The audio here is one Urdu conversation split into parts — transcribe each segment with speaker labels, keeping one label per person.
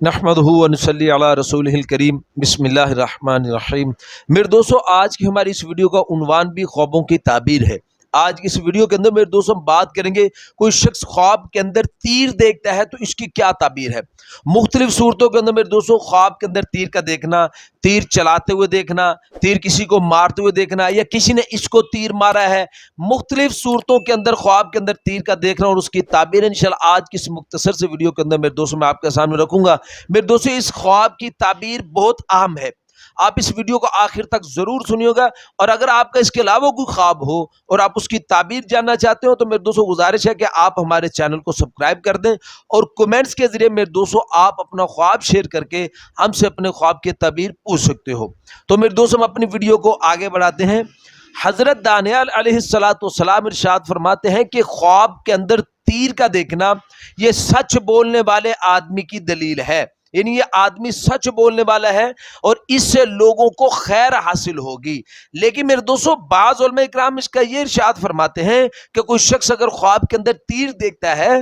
Speaker 1: نحمدہ ونصلی علی رسولہ الکریم بسم اللہ الرحمن الرحیم۔ میرے دوستو، آج کی ہماری اس ویڈیو کا عنوان بھی خوابوں کی تعبیر ہے۔ آج کی اس ویڈیو کے اندر میرے دوستو ہم بات کریں گے، کوئی شخص خواب کے اندر تیر دیکھتا ہے تو اس کی کیا تعبیر ہے۔ مختلف صورتوں کے اندر میرے دوستو خواب کے اندر تیر کا دیکھنا، تیر چلاتے ہوئے دیکھنا، تیر کسی کو مارتے ہوئے دیکھنا، یا کسی نے اس کو تیر مارا ہے، مختلف صورتوں کے اندر خواب کے اندر تیر کا دیکھنا اور اس کی تعبیر انشاءاللہ آج کی اس مختصر سے ویڈیو کے اندر میرے دوستو میں آپ کے سامنے رکھوں گا۔ میرے دوستو اس خواب کی تعبیر بہت اہم ہے، آپ اس ویڈیو کو آخر تک ضرور سنیے گا، اور اگر آپ کا اس کے علاوہ کوئی خواب ہو اور آپ اس کی تعبیر جاننا چاہتے ہو تو میرے دوستو گزارش ہے کہ آپ ہمارے چینل کو سبسکرائب کر دیں، اور کمنٹس کے ذریعے میرے دوستو آپ اپنا خواب شیئر کر کے ہم سے اپنے خواب کی تعبیر پوچھ سکتے ہو۔ تو میرے دوستو ہم اپنی ویڈیو کو آگے بڑھاتے ہیں۔ حضرت دانیال علیہ السلام ارشاد فرماتے ہیں کہ خواب کے اندر تیر کا دیکھنا یہ سچ بولنے والے آدمی کی دلیل ہے، یعنی یہ آدمی سچ بولنے والا ہے اور اس سے لوگوں کو خیر حاصل ہوگی۔ لیکن میرے دوستو بعض علماء اکرام اس کا یہ ارشاد فرماتے ہیں کہ کوئی شخص اگر خواب کے اندر تیر دیکھتا ہے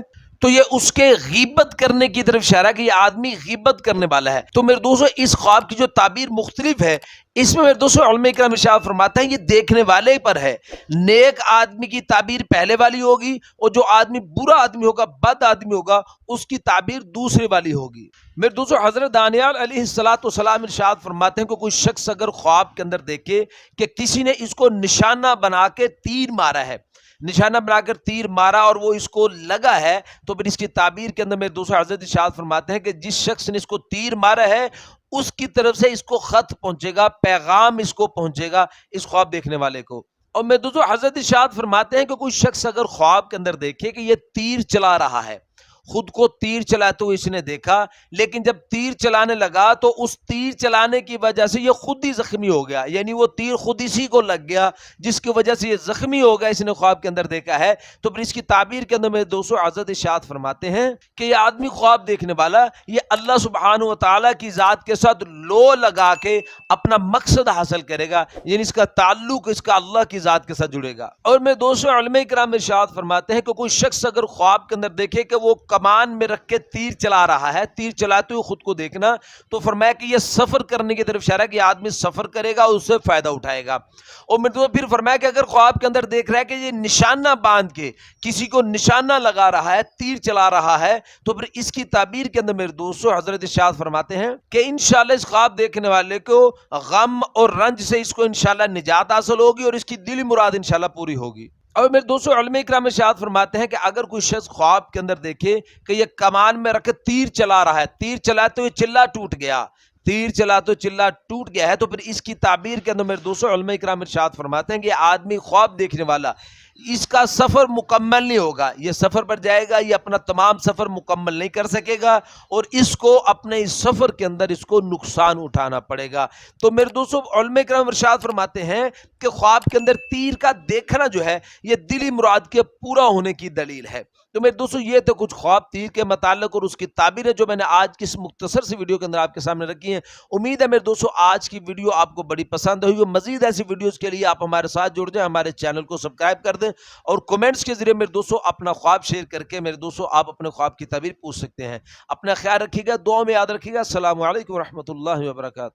Speaker 1: تو یہ اس کے غیبت کرنے کی طرف اشارہ ہے کہ یہ آدمی غیبت کرنے والا ہے۔ تو میرے دوستو اس خواب کی جو تعبیر مختلف ہے، اس میں میرے دوستو علماء کرام ارشاد فرماتے ہیں یہ دیکھنے والے پر ہے۔ نیک آدمی کی تعبیر پہلے والی ہوگی، اور جو آدمی برا آدمی ہوگا، بد آدمی ہوگا، اس کی تعبیر دوسرے والی ہوگی۔ میرے دوستو حضرت دانیال علیہ السلام ارشاد فرماتے ہیں کہ کوئی شخص اگر خواب کے اندر دیکھے کہ کسی نے اس کو نشانہ بنا کے تیر مارا ہے، نشانہ بنا کر تیر مارا اور وہ اس کو لگا ہے، تو پھر اس کی تعبیر کے اندر میرے دوستو حضرت ارشاد فرماتے ہیں کہ جس شخص نے اس کو تیر مارا ہے اس کی طرف سے اس کو خط پہنچے گا، پیغام اس کو پہنچے گا، اس خواب دیکھنے والے کو۔ اور میں دوستو حضرت ارشاد فرماتے ہیں کہ کوئی شخص اگر خواب کے اندر دیکھے کہ یہ تیر چلا رہا ہے، خود کو تیر چلاتے ہوئے اس نے دیکھا، لیکن جب تیر چلانے لگا تو اس تیر چلانے کی وجہ سے یہ خود ہی زخمی ہو گیا، یعنی وہ تیر خود اسی کو لگ گیا جس کی وجہ سے یہ زخمی ہو گیا، اس نے خواب کے اندر دیکھا ہے۔ تو پھر اس کی تعبیر کے اندر میرے دوستو حضرت ارشاد فرماتے ہیں کہ یہ آدمی خواب دیکھنے والا یہ اللہ سبحانہ و تعالیٰ کی ذات کے ساتھ لو لگا کے اپنا مقصد حاصل کرے گا، یعنی اس کا تعلق اس کا اللہ کی ذات کے ساتھ جڑے گا۔ اور میں دوستو علماء کرام ارشاد فرماتے ہیں کہ کوئی شخص اگر خواب کے اندر دیکھے کہ وہ کمان میں رکھ کے تیر چلا رہا ہے، تیر چلاتے ہوئے خود کو دیکھنا، تو فرمایا کہ یہ سفر کرنے کی طرف اشارہ ہے کہ یہ آدمی سفر کرے گا، اس سے فائدہ اٹھائے گا۔ اور میں تو پھر فرمایا کہ اگر خواب کے اندر دیکھ رہا ہے کہ یہ نشانہ باندھ کے کسی کو نشانہ لگا رہا ہے، تیر چلا رہا ہے، تو پھر اس کی تعبیر کے اندر میرے دوستو حضرت ارشاد فرماتے ہیں کہ انشاءاللہ اس خواب دیکھنے والے کو غم اور رنج سے اس کو انشاءاللہ نجات حاصل ہوگی اور اس کی دلی مراد انشاءاللہ پوری ہوگی۔ اور میرے دوستو علماء کرام ارشاد فرماتے ہیں کہ اگر کوئی شخص خواب کے اندر دیکھے کہ یہ کمان میں رکھ کے تیر چلا رہا ہے، تیر چلاتے ہوئے چلہ ٹوٹ گیا، تیر چلاتے ہوئے چلہ ٹوٹ گیا ہے، تو پھر اس کی تعبیر کے اندر میرے دوستو علماء کرام ارشاد فرماتے ہیں کہ یہ آدمی خواب دیکھنے والا اس کا سفر مکمل نہیں ہوگا، یہ سفر پر جائے گا، یہ اپنا تمام سفر مکمل نہیں کر سکے گا، اور اس کو اپنے اس سفر کے اندر اس کو نقصان اٹھانا پڑے گا۔ تو میرے دوستو علماء کرام ارشاد فرماتے ہیں کہ خواب کے اندر تیر کا دیکھنا جو ہے یہ دلی مراد کے پورا ہونے کی دلیل ہے۔ تو میرے دوستو یہ تو کچھ خواب تیر کے متعلق اور اس کی تعبیر ہے جو میں نے آج کی اس مختصر سی ویڈیو کے اندر آپ کے سامنے رکھی ہیں۔ امید ہے میرے دوستو آج کی ویڈیو آپ کو بڑی پسند ہوئی، مزید ایسی ویڈیوز کے لیے آپ ہمارے ساتھ جڑ جائیں، ہمارے چینل کو سبسکرائب کر دیں، اور کمنٹس کے ذریعے میرے دوستو اپنا خواب شیئر کر کے میرے دوستو آپ اپنے خواب کی تعبیر پوچھ سکتے ہیں۔ اپنا خیال رکھیے گا، دعا میں یاد رکھیے گا۔ السلام علیکم ورحمۃ اللہ وبرکاتہ۔